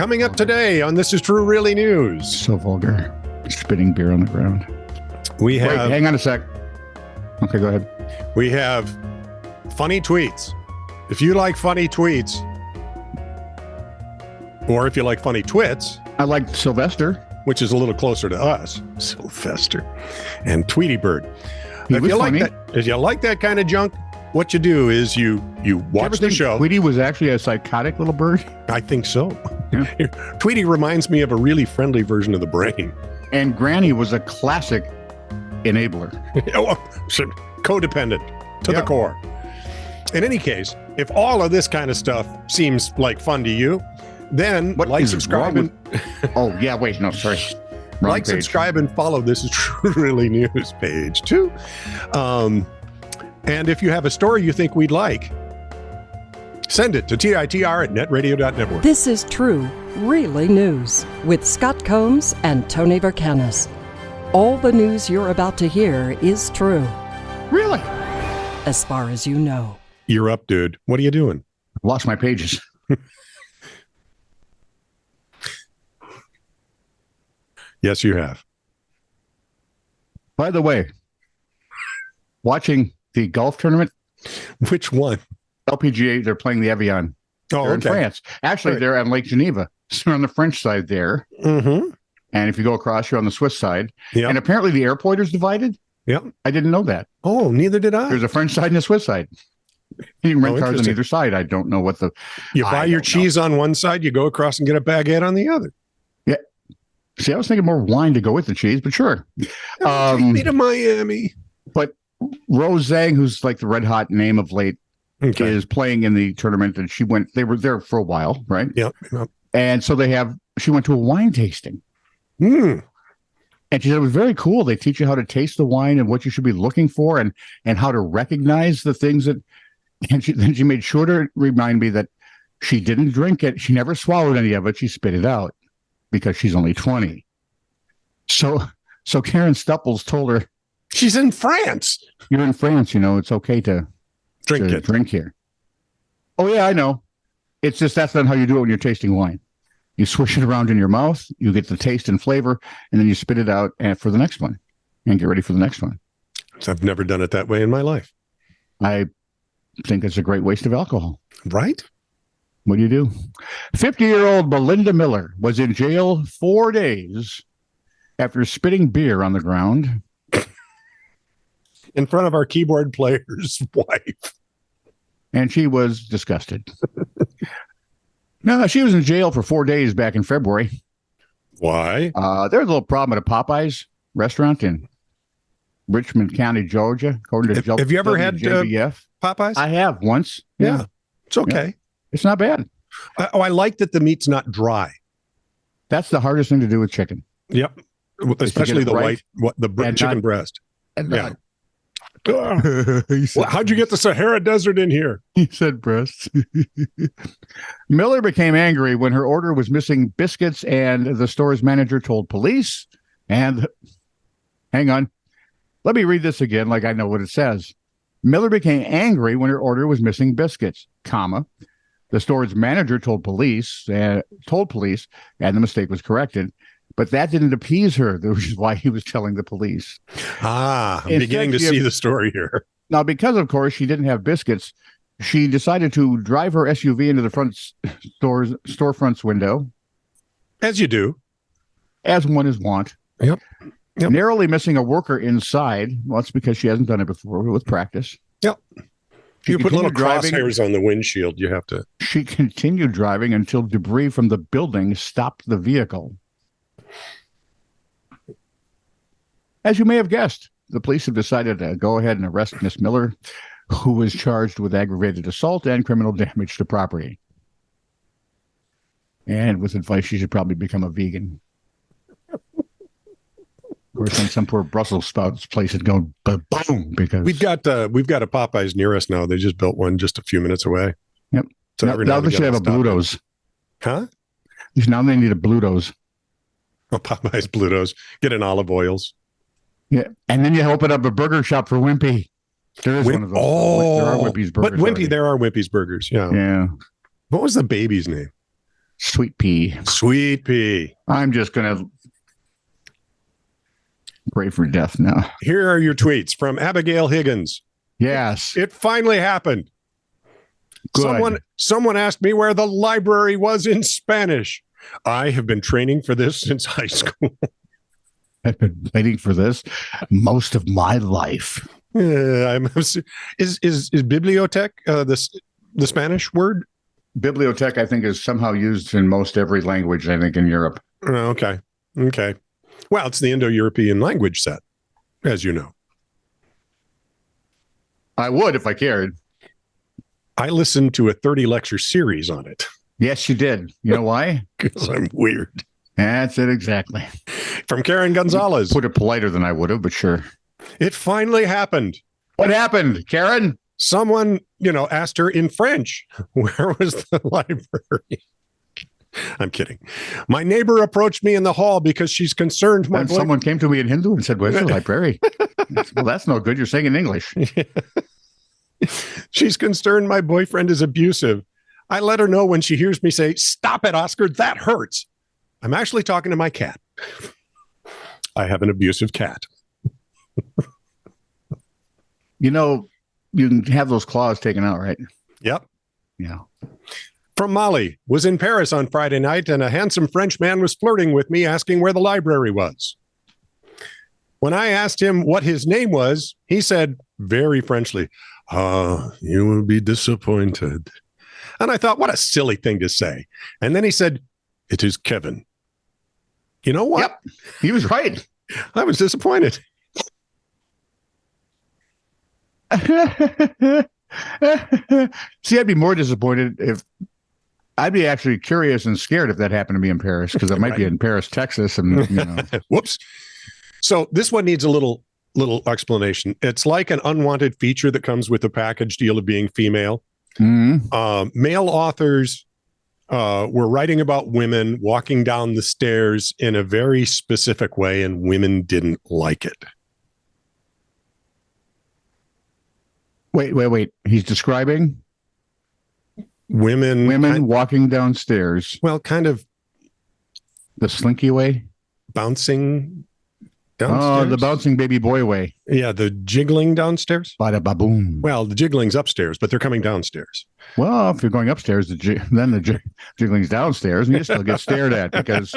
Coming up today on This Is True Really News. So vulgar. Spitting beer on the ground. We have... Wait, hang on a sec. Okay, go ahead. We have funny tweets. If you like funny tweets, or if you like funny twits... I like Sylvester. Which is a little closer to us. Sylvester. And Tweety Bird. If you like that kind of junk, what you do is you watch the show. Tweety was actually a psychotic little bird? I think so. Yeah. Tweety reminds me of a really friendly version of the brain. And Granny was a classic enabler. Codependent to the core. In any case, if all of this kind of stuff seems like fun to you, then like, subscribe, and oh yeah, wait, no, sorry. Wrong like, page. subscribe, and follow This Is True Really News page too. And if you have a story you think we'd like, send it to TITR@netradio.network. This is True Really News with Scott Combs and Tony Vercanis. All the news you're about to hear is true. Really? As far as you know. You're up, dude. What are you doing? Lost my pages. Yes, you have. By the way, watching the golf tournament. Which one? LPGA, they're playing the Evian. Oh, they're in France. Actually, they're on Lake Geneva. So they're on the French side there. Mm-hmm. And if you go across, you're on the Swiss side. Yep. And apparently the airport is divided. Yep. I didn't know that. Oh, neither did I. There's a French side and a Swiss side. You can rent cars on either side. I don't know what the... You buy your cheese on one side, you go across and get a baguette on the other. Yeah. See, I was thinking more wine to go with the cheese, but sure. Take me to Miami. But Rose Zhang, who's like the red hot name of late, is playing in the tournament, and they were there for a while, right? Yep. And so she went to a wine tasting. And she said it was very cool. They teach you how to taste the wine and what you should be looking for and how to recognize the things that, and then she made sure to remind me that she didn't drink it. She never swallowed any of it. She spit it out because she's only 20. So Karen Stupples told her, she's in France. You're in France, it's okay to drink here. Oh yeah, I know. It's just that's not how you do it when you're tasting wine. You swish it around in your mouth, you get the taste and flavor, and then you spit it out for the next one and get ready for the next one. So I've never done it that way in my life. I think it's a great waste of alcohol. Right? What do you do? 50-year-old Belinda Miller was in jail 4 days after spitting beer on the ground. In front of our keyboard player's wife. And she was disgusted. No, she was in jail for 4 days back in February. Why? There was a little problem at a Popeyes restaurant in Richmond County, Georgia. According to have you ever had JBF. Popeyes? I have once. Yeah. It's okay. Yeah. It's not bad. I like that the meat's not dry. That's the hardest thing to do with chicken. Yep. Especially the right, chicken breast. Yeah. How'd you get the Sahara Desert in here? He said breasts. Miller became angry when her order was missing biscuits, and the store's manager told police. And hang on, let me read this again like I know what it says. Miller became angry when her order was missing biscuits, comma. The store's manager told police, and the mistake was corrected. But that didn't appease her, which is why he was telling the police. I'm beginning to see the story here. Now, because, of course, she didn't have biscuits, she decided to drive her SUV into the front storefront's window. As you do. As one is wont. Yep. Narrowly missing a worker inside. Well, that's because she hasn't done it before with practice. Yep. You put little crosshairs on the windshield. You have to. She continued driving until debris from the building stopped the vehicle. As you may have guessed, the police have decided to go ahead and arrest Miss Miller, who was charged with aggravated assault and criminal damage to property. And with advice, she should probably become a vegan. Of course, then some poor Brussels sprouts place would go boom because we've got a Popeyes near us now. They just built one just a few minutes away. Yep. So now they should have a Bluto's. Huh? Now they need a Bluto's. Oh, Popeyes Bluto's. Get in olive oils. Yeah, and then you open up a burger shop for Wimpy. There is one of those. Oh, there are Wimpy's burgers. But there are Wimpy's burgers. Yeah. Yeah. What was the baby's name? Sweet pea. Sweet pea. I'm just going to pray for death now. Here are your tweets from Abigail Higgins. Yes. It finally happened. Good. Someone asked me where the library was in Spanish. I have been training for this since high school. I've been waiting for this most of my life. Is bibliotech the Spanish word? Bibliotech, I think, is somehow used in most every language, I think, in Europe. Okay. Well, it's the Indo-European language set, as you know. I would if I cared. I listened to a 30-lecture series on it. Yes, you did. You know why? Because I'm weird. That's it, exactly. From Karen Gonzalez. Put it politer than I would have, but sure. It finally happened. What happened, Karen? Someone, asked her in French, where was the library? I'm kidding. My neighbor approached me in the hall because she's concerned. Someone came to me in Hindu and said, where's the library? Well, that's no good. You're saying in English. She's concerned my boyfriend is abusive. I let her know when she hears me say, "Stop it, Oscar, that hurts." I'm actually talking to my cat. I have an abusive cat. You can have those claws taken out, right? Yep. Yeah. From Molly, was in Paris on Friday night, and a handsome French man was flirting with me, asking where the library was. When I asked him what his name was, he said, very Frenchly, you will be disappointed. And I thought, what a silly thing to say. And then he said, it is Kevin. You know what? Yep. He was right. I was disappointed. See, I'd be more disappointed if I'd be actually curious and scared if that happened to me in Paris, because I might be in Paris, Texas, and Whoops. So this one needs a little explanation. It's like an unwanted feature that comes with the package deal of being female. Mm-hmm. Male authors were writing about women walking down the stairs in a very specific way, and women didn't like it. Wait. He's describing women walking downstairs. Well, kind of the slinky way, bouncing downstairs. Oh, the bouncing baby boy way. Yeah, the jiggling downstairs. Bada baboom. Well, the jiggling's upstairs, but they're coming downstairs. Well, if you're going upstairs, then the jiggling's downstairs, and you still get stared at because.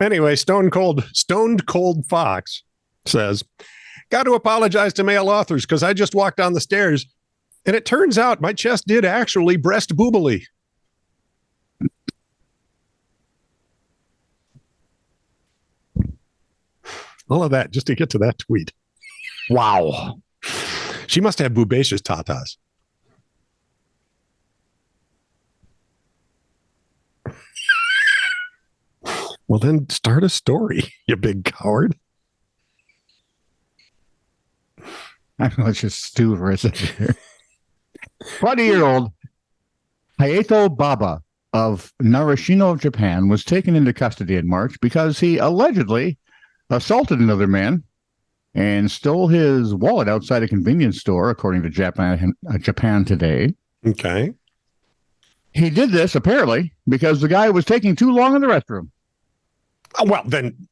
Anyway, Stone Cold Fox says, got to apologize to male authors because I just walked down the stairs and it turns out my chest did actually breast boobily. All of that just to get to that tweet. Wow. She must have boobacious tatas. Well, then start a story, you big coward. I don't know, it's just stew for a second here. 20-year-old Hayato Baba of Narashino, Japan, was taken into custody in March because he allegedly assaulted another man and stole his wallet outside a convenience store, according to Japan Today. Okay. He did this, apparently, because the guy was taking too long in the restroom. Well, then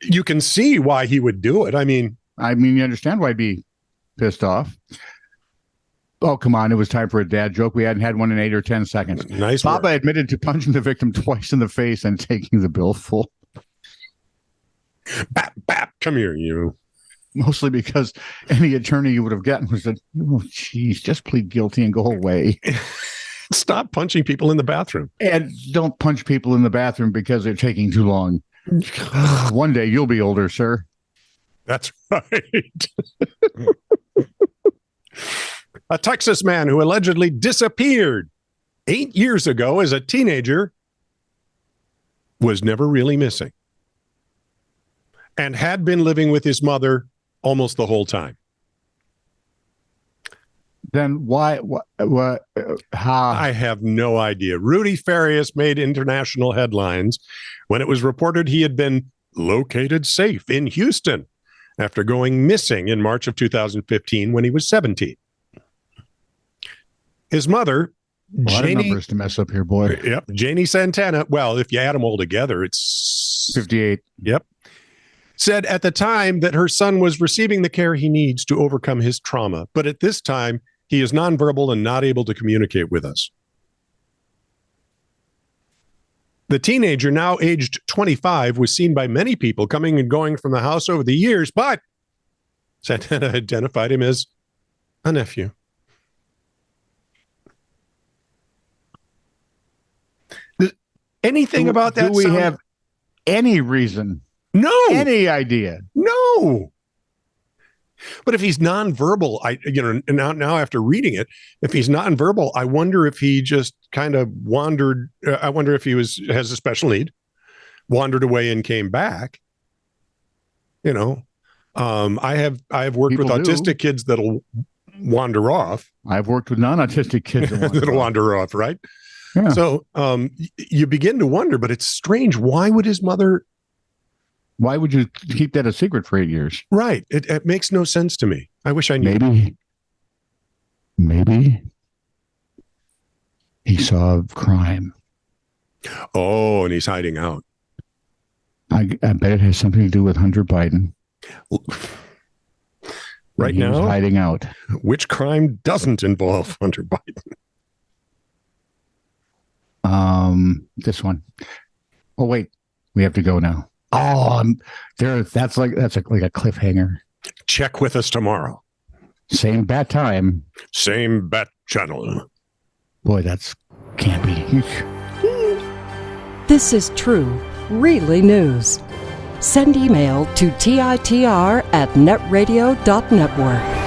you can see why he would do it. I mean, you understand why he'd be pissed off. Oh, come on. It was time for a dad joke. We hadn't had one in 8 or 10 seconds. Nice. Baba admitted to punching the victim twice in the face and taking the bill full. Bap, come here, you. Mostly because any attorney you would have gotten was oh, geez, just plead guilty and go away. Stop punching people in the bathroom. And don't punch people in the bathroom because they're taking too long. One day you'll be older, sir. That's right. A Texas man who allegedly disappeared 8 years ago as a teenager was never really missing and had been living with his mother almost the whole time. Then why? How? I have no idea. Rudy Farias made international headlines when it was reported he had been located safe in Houston after going missing in March of 2015 when he was 17. His mother A lot of numbers to mess up here, boy. Yep. Janie Santana. Well, if you add them all together, it's 58. Yep. Said at the time that her son was receiving the care he needs to overcome his trauma, but at this time, he is nonverbal and not able to communicate with us. The teenager, now aged 25, was seen by many people coming and going from the house over the years, but Santana identified him as a nephew. Anything about that? Do we have any reason? No. Any idea? No. But if he's nonverbal, now after reading it, if he's nonverbal, I wonder if he just kind of wandered. I wonder if he has a special need, wandered away and came back. I have worked with autistic kids that'll wander off. I've worked with non-autistic kids that'll wander off, right? Yeah. So you begin to wonder, but it's strange. Why would his mother? Why would you keep that a secret for 8 years? Right. It makes no sense to me. I wish I knew. Maybe he saw crime. Oh, and he's hiding out. I bet it has something to do with Hunter Biden. Right now, he's hiding out. Which crime doesn't involve Hunter Biden? This one. Oh wait, we have to go now. Oh, that's like a cliffhanger. Check with us tomorrow. Same bat time. Same bat channel. Boy, that's campy. This is true, really news. Send email to TITR@netradio.network.